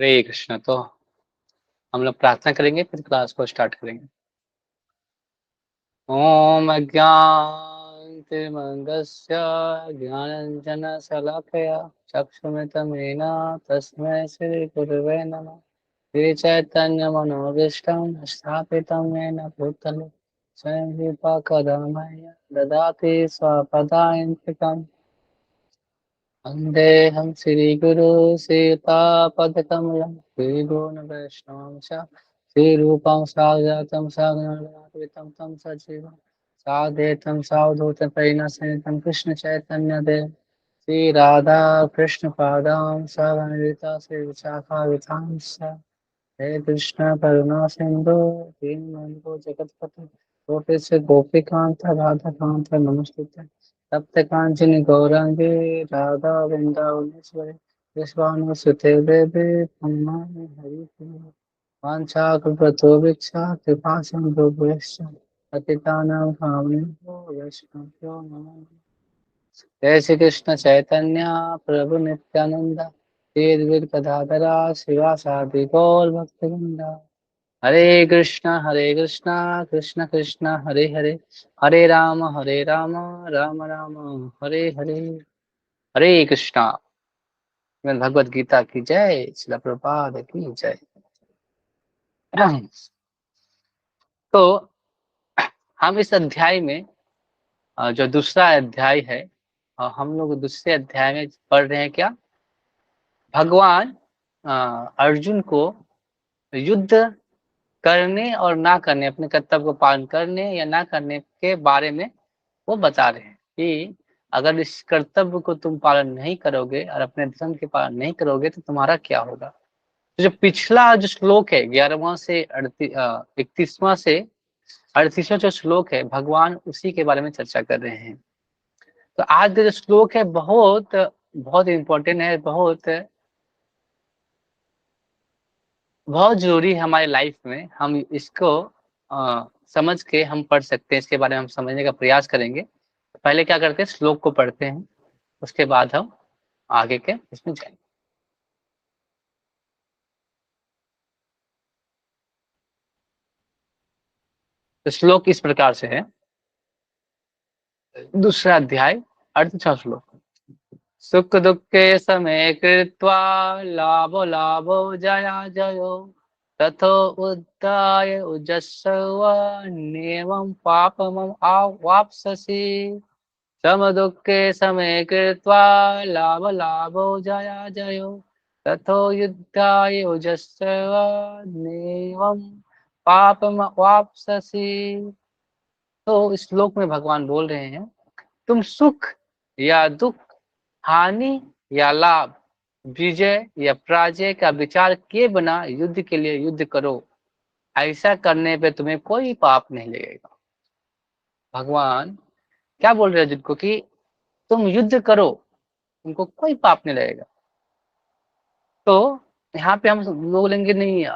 हरे कृष्ण। तो हम लोग प्रार्थना करेंगे, फिर क्लास को स्टार्ट करेंगे। ओम अज्ञानतिमिरन्धस्य ज्ञानाञ्जनशलाकया चक्षुरुन्मिलितं तस्मै श्रीगुरवे नमः। श्रीचैतन्यमनोभीष्टं स्थापितं येन भूतले स्वयं रूपा कदा मह्यं ददाति स्वपदान्तिकम्। वन्देऽहं श्रीगुरो सीतापदकमलं श्रीगुणवैष्णवं च श्रीरूपं साग्रजातं साग्रजातं तं सजीवं साद्वैतं सावधूतं परिणश्यन्तं कृष्णचैतन्यदेव श्रीराधा कृष्णपादां सवन्दिता श्रीविशाखावितांश्च हे कृष्ण करुणा सिन्धु दीनबन्धो जगत्पते गोपेश गोपीकान्त राधाकान्त नमस्तुते तप्त कांचन गौरांगे राधा वृंदावनेश्वरी विश्वानुसुते देवी ब्रह्माणि हरिप्रिय वाञ्छाकल्पतो भिक्षा कृपा सिन्धु भूयश्च पतितानां पावनेभ्यो वैष्णवेभ्यो नमः। जय श्री कृष्ण चैतन्य प्रभु नित्यानंद श्री अद्वैत गदाधरा शिवासादि गौर भक्तवृंद। हरे कृष्णा कृष्ण कृष्ण हरे हरे हरे राम राम राम हरे हरे। हरे कृष्णा। भगवद गीता की जय, श्रील प्रभुपाद की जय। तो हम इस अध्याय में जो दूसरा अध्याय है, हम लोग दूसरे अध्याय में पढ़ रहे हैं क्या, भगवान अर्जुन को युद्ध करने और ना करने, अपने कर्तव्य को पालन करने या ना करने के बारे में वो बता रहे हैं कि अगर इस कर्तव्य को तुम पालन नहीं करोगे और अपने धर्म के पालन नहीं करोगे तो तुम्हारा क्या होगा। तो जो पिछला जो श्लोक है 11वां से 31वां से 38वां जो श्लोक है, भगवान उसी के बारे में चर्चा कर रहे हैं। तो आज का जो श्लोक है बहुत बहुत इंपॉर्टेंट है, बहुत बहुत जरूरी है हमारे लाइफ में। हम इसको समझ के हम पढ़ सकते हैं, इसके बारे में हम समझने का प्रयास करेंगे। पहले क्या करते हैं, श्लोक को पढ़ते हैं, उसके बाद हम आगे के इसमें जाएंगे। तो श्लोक इस प्रकार से है, दूसरा अध्याय 38वां श्लोक। सुख दुखे समय कृत्वा लाभो लाभो जया जयो तथो उद्धाय उजस्व नेवं पापमं आवाप्स्यसि। सम दुखे समय कृत्वा लाभ लाभो जया जयो तथो युद्धाय उजस्व नेवं पापम वाप्स्यसि। तो इस श्लोक में भगवान बोल रहे हैं, तुम सुख या दुख, हानि या लाभ, विजय या पराजय का विचार किए बिना युद्ध के लिए युद्ध करो। ऐसा करने पे तुम्हें कोई पाप नहीं लगेगा। भगवान क्या बोल रहे हैं जिनको कि तुम युद्ध करो, तुमको कोई पाप नहीं लगेगा। तो यहाँ पे हम लोग बोलेंगे नहीं,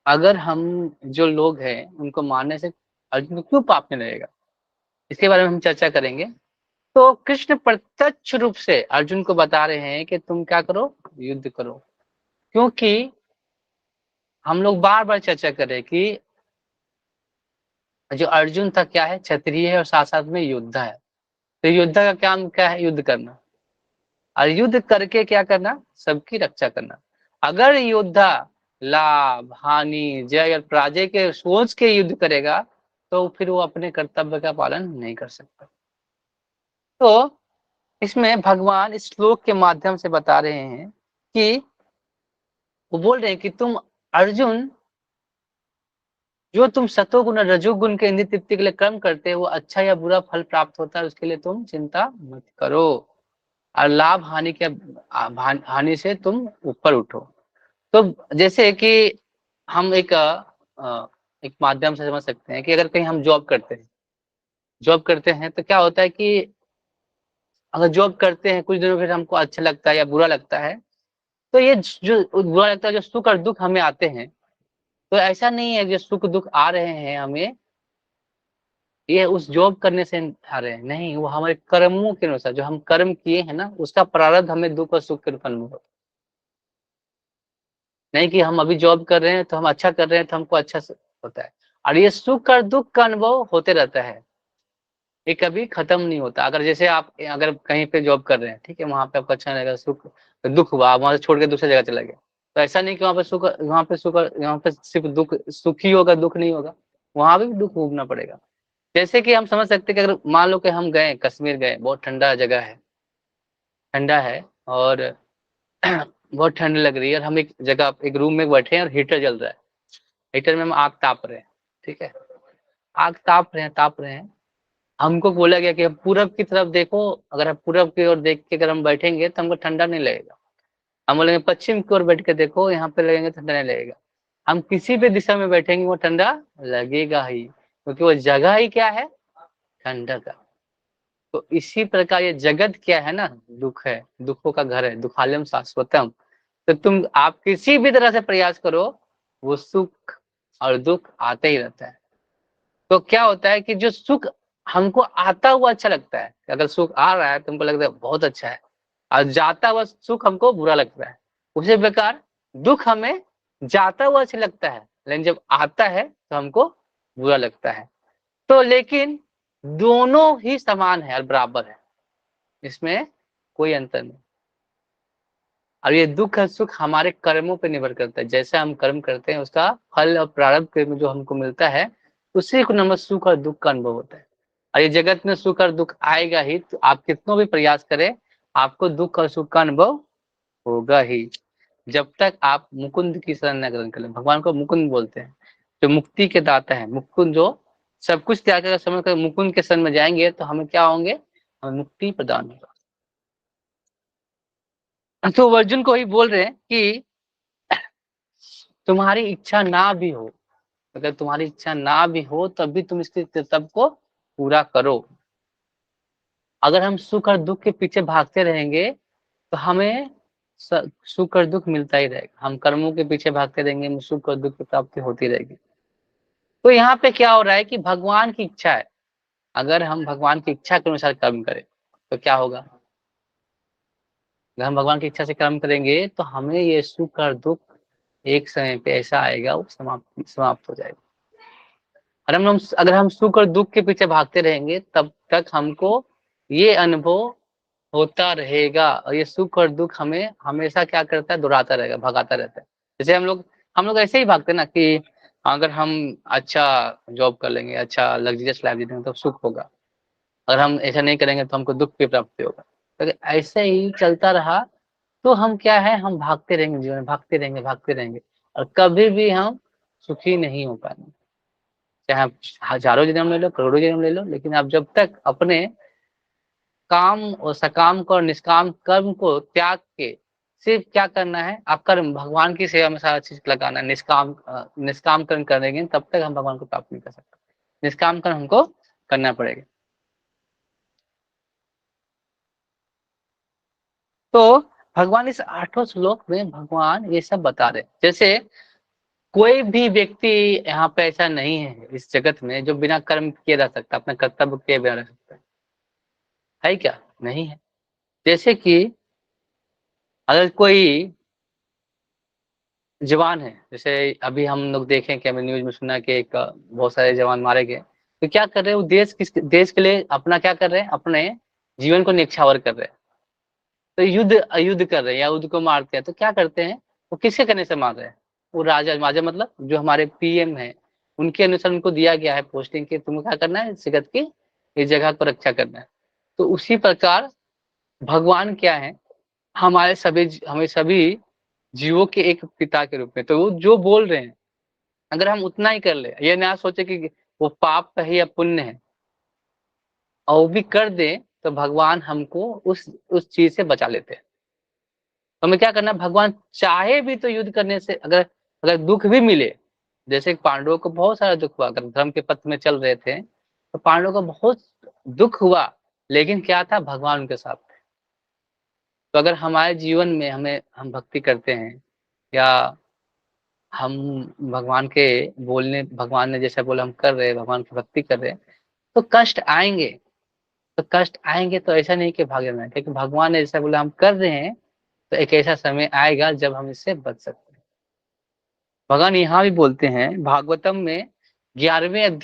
अगर हम जो लोग हैं उनको मारने से अर्जुन को क्यों पाप नहीं लगेगा, इसके बारे में हम चर्चा करेंगे। तो कृष्ण प्रत्यक्ष रूप से अर्जुन को बता रहे हैं कि तुम क्या करो, युद्ध करो। क्योंकि हम लोग बार बार चर्चा करें कि जो अर्जुन था क्या है, क्षत्रिय है और साथ साथ में योद्धा है। तो योद्धा का काम क्या है, युद्ध करना, और युद्ध करके क्या करना, सबकी रक्षा करना। अगर योद्धा लाभ हानि जय और पराजय के सोच के युद्ध करेगा तो फिर वो अपने कर्तव्य का पालन नहीं कर सकता। तो इसमें भगवान इस श्लोक के माध्यम से बता रहे हैं कि वो बोल रहे हैं कि तुम अर्जुन, जो तुम सतोगुण और रजोगुण के इंद्रिय तृप्ति के लिए कर्म करते हो, वो अच्छा या बुरा फल प्राप्त होता है, उसके लिए तुम चिंता मत करो, और लाभ हानि के हानि से तुम ऊपर उठो। तो जैसे कि हम एक माध्यम से समझ सकते हैं कि अगर कहीं हम जॉब करते हैं तो क्या होता है कि अगर जॉब करते हैं कुछ दिनों फिर हमको अच्छा लगता है या बुरा लगता है, तो ये जो बुरा लगता है, जो सुख और दुख हमें आते हैं, तो ऐसा नहीं है जो सुख दुख आ रहे हैं हमें ये उस जॉब करने से आ रहे हैं, नहीं, वो हमारे कर्मों के अनुसार जो हम कर्म किए हैं ना, उसका प्रारब्ध हमें दुख और सुख के रूप में नहीं कि हम अभी जॉब कर रहे हैं तो हम अच्छा कर रहे हैं तो हमको अच्छा होता है। और ये सुख और दुख का अनुभव होते रहता है, ये कभी खत्म नहीं होता। अगर जैसे आप अगर कहीं पे जॉब कर रहे हैं, ठीक है, वहां पे आपको अच्छा लगेगा, सुख दुख हुआ, आप वहां से छोड़ के दूसरी जगह चले गए, तो ऐसा नहीं कि वहां पे सुख यहाँ पे सिर्फ दुख, सुख ही होगा, दुख नहीं होगा, वहां भी दुख भोगना पड़ेगा। जैसे कि हम समझ सकते हैं कि अगर मान लो कि हम गए कश्मीर गए, बहुत ठंडा जगह है, ठंडा है, और बहुत ठंड लग रही है, और हम एक जगह एक रूम में बैठे हैं और हीटर जल रहा है, हीटर में हम आग ताप रहे हैं, ठीक है, आग ताप रहे हैं, हमको बोला गया कि पूरब की तरफ देखो, अगर आप पूरब की ओर देख के अगर हम बैठेंगे तो हमको ठंडा नहीं लगेगा, हम बोलेंगे पश्चिम की ओर बैठ के देखो, यहाँ पे लगेंगे ठंडा नहीं लगेगा। हम किसी भी दिशा में बैठेंगे वो ठंडा लगेगा ही, क्योंकि वो जगह ही क्या है, ठंडा का। तो इसी प्रकार ये जगत क्या है ना, दुख है, दुखों का घर है, दुखालयम शाश्वतम। तो तुम आप किसी भी तरह से प्रयास करो, वो सुख और दुख आते ही रहता है। तो क्या होता है कि जो सुख हमको आता हुआ अच्छा लगता है, अगर सुख आ रहा है तुमको लगता है बहुत अच्छा है, और जाता हुआ सुख हमको बुरा लगता है। उसी प्रकार दुख हमें जाता हुआ अच्छा लगता है, लेकिन जब आता है तो हमको बुरा लगता है। तो लेकिन दोनों ही समान है और बराबर है, इसमें कोई अंतर नहीं। और ये दुख और सुख हमारे कर्मों पर निर्भर करता है, जैसे हम कर्म करते हैं उसका फल और प्रारब्ध में जो हमको मिलता है, उसी को नंबर सुख और दुख का अनुभव होता है। और ये जगत में सुख और दुख आएगा ही, तो आप कितना भी प्रयास करें, आपको दुख और सुख का अनुभव होगा ही, जब तक आप मुकुंद की शरण न ग्रहण करें। भगवान को मुकुंद बोलते हैं, जो मुक्ति के दाता है, मुकुंद जो सब कुछ त्याग कर समय कर मुकुंद के शरण में जाएंगे तो हमें क्या होंगे, हमें मुक्ति प्रदान होगा। तो वो अर्जुन को ही बोल रहे हैं कि तुम्हारी इच्छा ना भी हो, अगर तुम्हारी इच्छा ना भी हो तब भी तुम इसके कर्तव्य को पूरा करो। अगर हम सुख और दुख के पीछे भागते रहेंगे तो हमें सुख और दुख मिलता ही रहेगा, हम कर्मों के पीछे भागते रहेंगे, सुख और दुख की प्राप्ति होती रहेगी। तो यहाँ पे क्या हो रहा है कि भगवान की इच्छा है, अगर हम भगवान की इच्छा के अनुसार कर्म करें तो क्या होगा, अगर हम भगवान की इच्छा से कर्म करेंगे तो हमें ये सुख और दुख एक समय पे ऐसा आएगा, वो समाप्त समाप्त हो जाएगा। और अगर हम सुख और दुख के पीछे भागते रहेंगे तब तक हमको ये अनुभव होता रहेगा, और ये सुख और दुख हमें हमेशा क्या करता है, दुहराता रहेगा, भगाता रहता है। जैसे हम लोग ऐसे ही भागते हैं ना कि अगर हम अच्छा जॉब कर लेंगे, अच्छा लग्जरियस लाइफ जीतेंगे तो सुख होगा, अगर हम ऐसा नहीं करेंगे तो हमको दुख की प्राप्ति होगा। तो ऐसे ही चलता रहा तो हम क्या है, हम भागते रहेंगे, जीवन भागते रहेंगे, और कभी भी हम सुखी नहीं हो पाएंगे। चाहे आप हजारों जन्म ले लो, करोड़ों जन्म ले लो, लेकिन आप जब तक अपने काम और सकाम को और निष्काम कर्म को त्याग के सिर्फ क्या करना है, आप कर्म भगवान की सेवा में सारा चीज लगाना है, निष्काम कर्म करेंगे तब तक हम भगवान को प्राप्त नहीं कर सकते, निष्काम कर्म हमको करना पड़ेगा। तो भगवान इस 8 श्लोक में भगवान ये सब बता रहे हैं। जैसे कोई भी व्यक्ति यहाँ पे ऐसा नहीं है इस जगत में जो बिना कर्म किए रह सकता, अपना कर्तव्य किए बिना रह सकता है क्या, नहीं है। जैसे कि अगर कोई जवान है, जैसे अभी हम लोग देखें कि हमें न्यूज में सुना कि एक बहुत सारे जवान मारे गए, तो क्या कर रहे हैं वो, देश के लिए अपना क्या कर रहे हैं, अपने जीवन को न्यौछावर कर रहे हैं। तो युद्ध कर रहे हैं या युद्ध को मारते हैं तो क्या करते हैं, वो किसके कहने से मार रहे हैं, वो राजा मतलब जो हमारे पीएम है, उनके अनुसार उनको दिया गया है पोस्टिंग के, तुमको क्या करना है, जगत की इस जगह को रक्षा करना है। तो उसी प्रकार भगवान क्या है, हमें सभी जीवों के एक पिता के रूप में, तो वो जो बोल रहे हैं अगर हम उतना ही कर ले, ये ना सोचे कि वो पाप है या पुण्य है, और वो भी कर दे, तो भगवान हमको उस चीज से बचा लेते हैं। तो हमें क्या करना है, भगवान चाहे भी तो युद्ध करने से, अगर अगर दुख भी मिले, जैसे पांडवों को बहुत सारा दुख हुआ, अगर धर्म के पथ में चल रहे थे तो पांडवों को बहुत दुख हुआ, लेकिन क्या था, भगवान उनके साथ थे। तो अगर हमारे जीवन में हम भक्ति करते हैं, या हम भगवान के बोलने, भगवान ने जैसा बोला हम कर रहे हैं, भगवान की भक्ति कर रहे हैं, तो कष्ट आएंगे, तो ऐसा नहीं कि भागे ना, क्योंकि भगवान ने जैसा बोला हम कर रहे हैं, तो एक ऐसा समय आएगा जब हम इससे बच सकते हैं। भगवान यहाँ भी बोलते हैं भागवतम में 11वें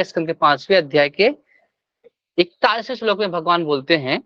स्कंद के 5वें अध्याय के 41वें श्लोक में भगवान बोलते हैं,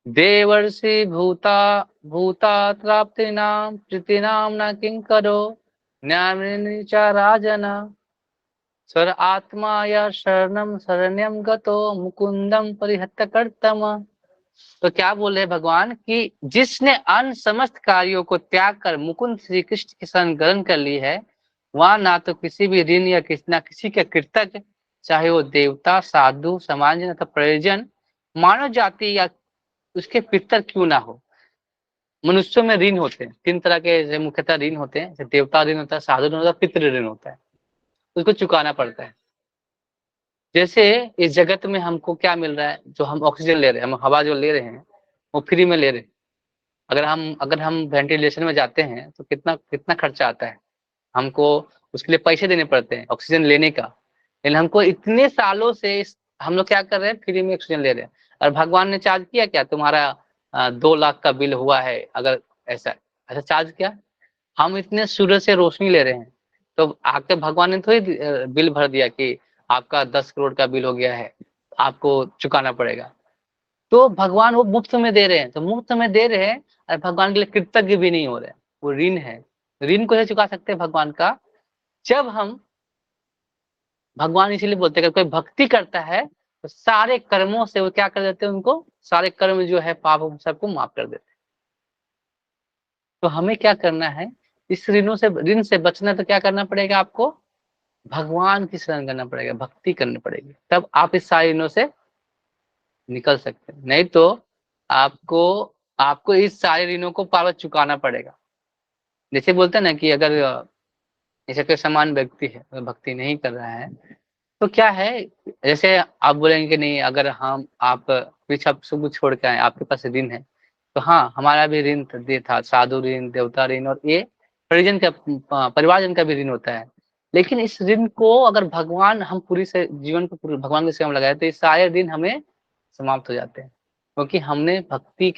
देवर्षि भूता त्राप्तिनाम प्रीतिनाम न किंकरो न्यामिनी च राजन स्वर आत्मा या शरण्यम गतो मुकुंदम परिहत्य कर्तम। तो क्या बोल रहे भगवान कि जिसने अन्य समस्त कार्यों को त्याग कर मुकुंद श्री कृष्ण की शरण ग्रहण कर ली है, वहां ना तो किसी भी ऋण या किसी के कृतज्ञ, चाहे वो देवता, साधु, समाज अथवा परिजन, मानव जाति या उसके पितर क्यों ना हो। मनुष्यों में ऋण होते हैं, 3 तरह के मुख्यतः ऋण होते हैं, जैसे देवता ऋण होता है, साधु ऋण होता है, पितृ ऋण होता है, उसको चुकाना पड़ता है। जैसे इस जगत में हमको क्या मिल रहा है, जो हम ऑक्सीजन ले रहे हैं, हम हवा जो ले रहे हैं वो फ्री में ले रहे हैं। अगर हम वेंटिलेशन में जाते हैं तो कितना कितना खर्चा आता है, हमको उसके लिए पैसे देने पड़ते हैं ऑक्सीजन लेने का। लेकिन हमको इतने सालों से हम लोग क्या कर रहे हैं, फ्री में ऑक्सीजन ले रहे हैं। और भगवान ने चार्ज किया क्या, तुम्हारा 2 लाख का बिल हुआ है, अगर ऐसा ऐसा चार्ज किया। हम इतने सूरज से रोशनी ले रहे हैं, तो आके भगवान ने थोड़ी बिल भर दिया कि आपका 10 करोड़ का बिल हो गया है, आपको चुकाना पड़ेगा। तो भगवान वो मुफ्त में दे रहे हैं, तो मुफ्त में दे रहे हैं और भगवान के लिए कृतज्ञ भी नहीं हो रहे, वो ऋण है। ऋण को चुका सकते हैं भगवान का, जब हम भगवान इसीलिए बोलते हैं, अगर कोई भक्ति करता है तो सारे कर्मों से वो क्या कर देते हैं, उनको सारे कर्म जो है पाप सबको माफ कर देते हैं। तो हमें क्या करना है, इस ऋण से बचना, तो क्या करना पड़ेगा आपको, भगवान की शरण करना पड़ेगा, भक्ति करनी पड़ेगी, तब आप इस सारे ऋणों से निकल सकते हैं। नहीं तो आपको आपको इस सारे ऋणों को पावत चुकाना पड़ेगा। जैसे बोलते हैं ना कि अगर जैसे कोई समान व्यक्ति है, अगर भक्ति नहीं कर रहा है तो क्या है, जैसे आप बोलेंगे कि नहीं, अगर हम आप पीछे सब कुछ छोड़ के आए, आपके पास ऋण है, तो हाँ हमारा भी ऋण था, साधु ऋण, देवता ऋण, और ये परिजन का परिवारजन का भी ऋण होता है। लेकिन इस ऋण को अगर भगवान, हम पूरी से जीवन को पूरी भगवान की सेवा में लगाए तो इस सारे ऋण हमें समाप्त हो जाते हैं, क्योंकि हमने भक्ति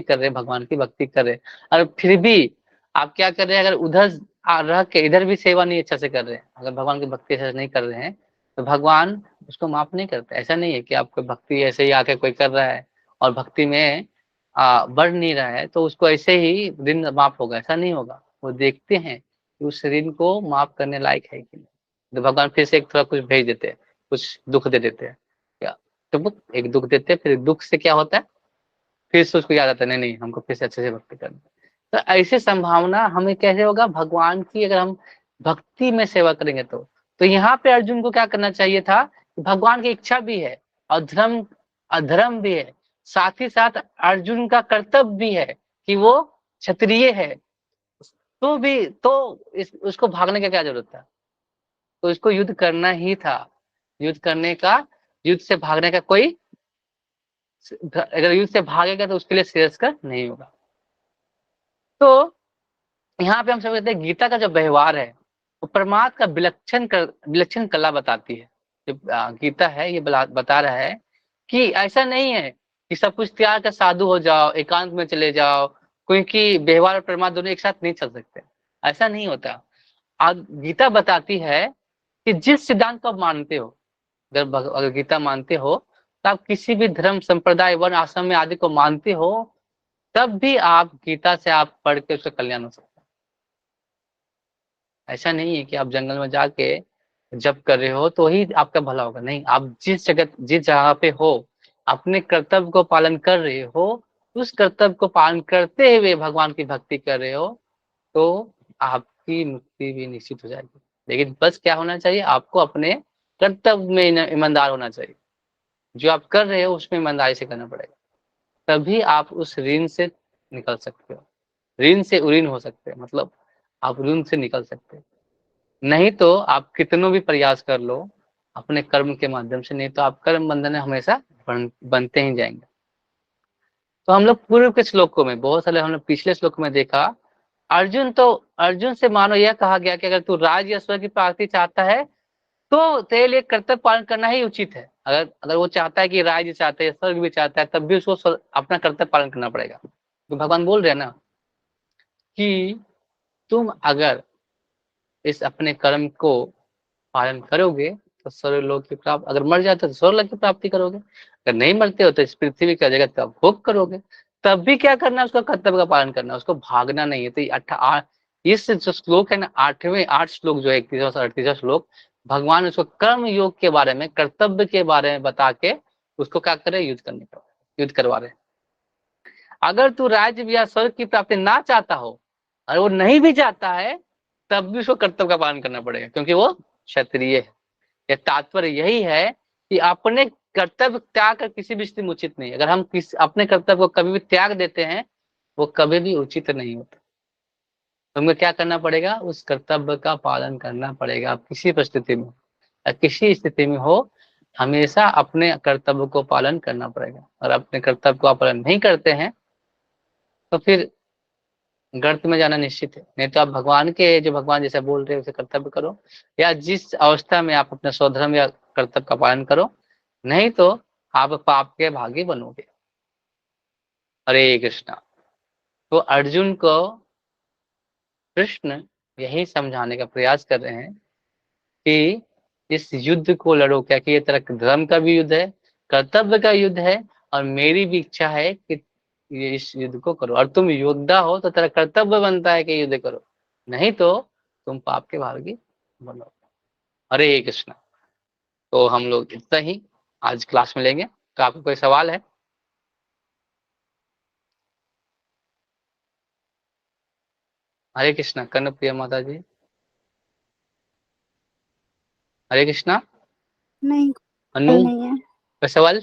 कर रहे, भगवान की भक्ति कर रहे। और फिर भी आप क्या कर रहे हैं, अगर उधर रह के इधर भी सेवा नहीं अच्छा से कर रहे हैं, अगर भगवान की भक्ति अच्छा से नहीं कर रहे हैं, तो भगवान उसको माफ नहीं करते। ऐसा नहीं है कि आपको भक्ति ऐसे ही आके कोई कर रहा है और भक्ति में बढ़ नहीं रहा है तो उसको ऐसे ही ऋण माफ होगा, ऐसा नहीं होगा। वो देखते हैं कि उस ऋण को माफ करने लायक है कि नहीं, तो भगवान फिर से एक थोड़ा कुछ भेज देते हैं, कुछ दुख दे देते हैं। क्या, तो एक दुख देते हैं, फिर दुख से क्या होता है, फिर से उसको याद आता है, नहीं नहीं हमको फिर से अच्छे से भक्ति करनी। तो ऐसे संभावना हमें कैसे होगा, भगवान की अगर हम भक्ति में सेवा करेंगे तो यहाँ पे अर्जुन को क्या करना चाहिए था, भगवान की इच्छा भी है और अधर्म भी है, साथ ही साथ अर्जुन का कर्तव्य भी है कि वो क्षत्रिय है, तो भी तो उसको भागने का क्या जरूरत था, तो इसको युद्ध करना ही था। युद्ध करने का, युद्ध से भागने का कोई, अगर युद्ध से भागेगा तो उसके लिए श्रेयस्कर नहीं होगा। तो यहाँ पे हम सब कहते हैं गीता का जो व्यवहार है वो परमात्मा का विलक्षण कला बताती है। जो गीता है ये बता रहा है कि ऐसा नहीं है कि सब कुछ त्याग कर साधु हो जाओ, एकांत में चले जाओ, क्योंकि व्यवहार और परमात्मा दोनों एक साथ नहीं चल सकते, ऐसा नहीं होता। आज गीता बताती है कि जिस सिद्धांत को आप मानते हो, अगर गीता मानते हो तो आप किसी भी धर्म संप्रदाय वर्ण आश्रम में आदि को मानते हो, तब भी आप गीता से आप पढ़ के उसका कल्याण हो सकता है। ऐसा नहीं है कि आप जंगल में जाके जब कर रहे हो तो ही आपका भला होगा, नहीं, आप जिस जगह पे हो, अपने कर्तव्य को पालन कर रहे हो, उस कर्तव्य को पालन करते हुए भगवान की भक्ति कर रहे हो, तो आपकी मुक्ति भी निश्चित हो जाएगी। लेकिन बस क्या होना चाहिए, आपको अपने कर्तव्य में ईमानदार होना चाहिए, जो आप कर रहे हो उसमें ईमानदारी से करना पड़ेगा, तभी आप उस ऋण से निकल सकते हो। ऋण से उऋण हो सकते हैं, मतलब आप ऋण से निकल सकते हैं। नहीं तो आप कितनों भी प्रयास कर लो अपने कर्म के माध्यम से, नहीं तो आप कर्म बंधन में हमेशा बनते ही जाएंगे। तो हम लोग पूर्व के श्लोकों में बहुत सारे, हम लोग पिछले श्लोक में देखा, अर्जुन से मानो यह कहा गया कि अगर तू राज या स्वर्ग की प्राप्ति चाहता है तो तेरे लिए कर्तव्य पालन करना ही उचित है। अगर अगर वो चाहता है कि राज्य चाहता है, स्वर्ग भी चाहता है, तब भी उसको अपना कर्तव्य पालन करना पड़ेगा। तो भगवान बोल रहे हैं ना कि तुम अगर इस अपने कर्म को पालन करोगे तो स्वर्गलोक की प्राप्त, अगर मर जाते हो तो स्वर्गलोक की प्राप्ति करोगे, अगर नहीं मरते हो तो इस पृथ्वी का जगत का भोग करोगे। तब भी क्या करना है, उसका कर्तव्य का पालन करना है, उसको भागना नहीं है। तो इस जो श्लोक है ना, 8 श्लोक जो है 31वां से 38वां श्लोक, भगवान उसको कर्म योग के बारे में, कर्तव्य के बारे में बता के उसको क्या करे, युद्ध करवा रहे। अगर तू राज्य या स्वर्ग की प्राप्ति ना चाहता हो और वो नहीं भी चाहता है, तब भी उसको कर्तव्य का पालन करना पड़ेगा, क्योंकि वो क्षत्रिय है। यह तात्पर्य यही है कि अपने कर्तव्य त्याग कर किसी भी स्थिति में उचित नहीं। अगर हम अपने कर्तव्य को कभी भी त्याग देते हैं, वो कभी भी उचित नहीं होता। तो हमें क्या करना पड़ेगा, उस कर्तव्य का पालन करना पड़ेगा। आप किसी परिस्थिति में, किसी स्थिति में हो, हमेशा अपने कर्तव्य को पालन करना पड़ेगा। और अपने कर्तव्य को आप पालन नहीं करते हैं तो फिर गर्त में जाना निश्चित है। नहीं तो आप भगवान के, जो भगवान जैसा बोल रहे हैं उसे कर्तव्य करो, या जिस अवस्था में आप अपना स्वधर्म या कर्तव्य का पालन करो, नहीं तो आप पाप के भागी बनोगे। हरे कृष्णा। तो अर्जुन को कृष्ण यही समझाने का प्रयास कर रहे हैं कि इस युद्ध को लड़ो, क्या कि ये तरह धर्म का भी युद्ध है, कर्तव्य का युद्ध है, और मेरी भी इच्छा है कि ये इस युद्ध को करो। और तुम योद्धा हो तो तेरा कर्तव्य बनता है कि युद्ध करो, नहीं तो तुम पाप के भागी बनो। हरे कृष्णा। तो हम लोग इतना ही आज क्लास में लेंगे। तो आपको कोई सवाल है? हरे कृष्णा। कर्ण प्रिया माता जी, हरे कृष्णा। नहीं, अनु, नहीं है। कोई सवाल?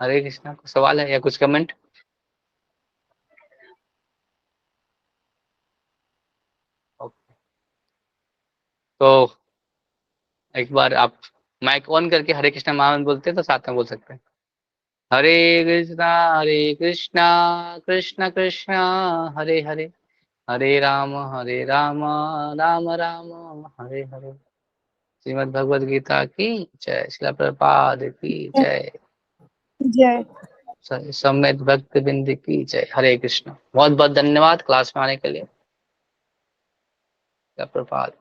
हरे कृष्णा, कोई सवाल है या कुछ कमेंट? ओके। तो एक बार आप माइक ऑन करके हरे कृष्णा महामंत्र बोलते हैं तो साथ में बोल सकते हैं। हरे कृष्णा कृष्ण कृष्ण हरे हरे, हरे राम राम राम हरे हरे। श्रीमद् भगवद गीता की जय। श्रील प्रभुपाद की जय। जय। सम्यक भक्त बिंद की जय। हरे कृष्ण। बहुत बहुत धन्यवाद क्लास में आने के लिए। श्रील प्रभुपाद।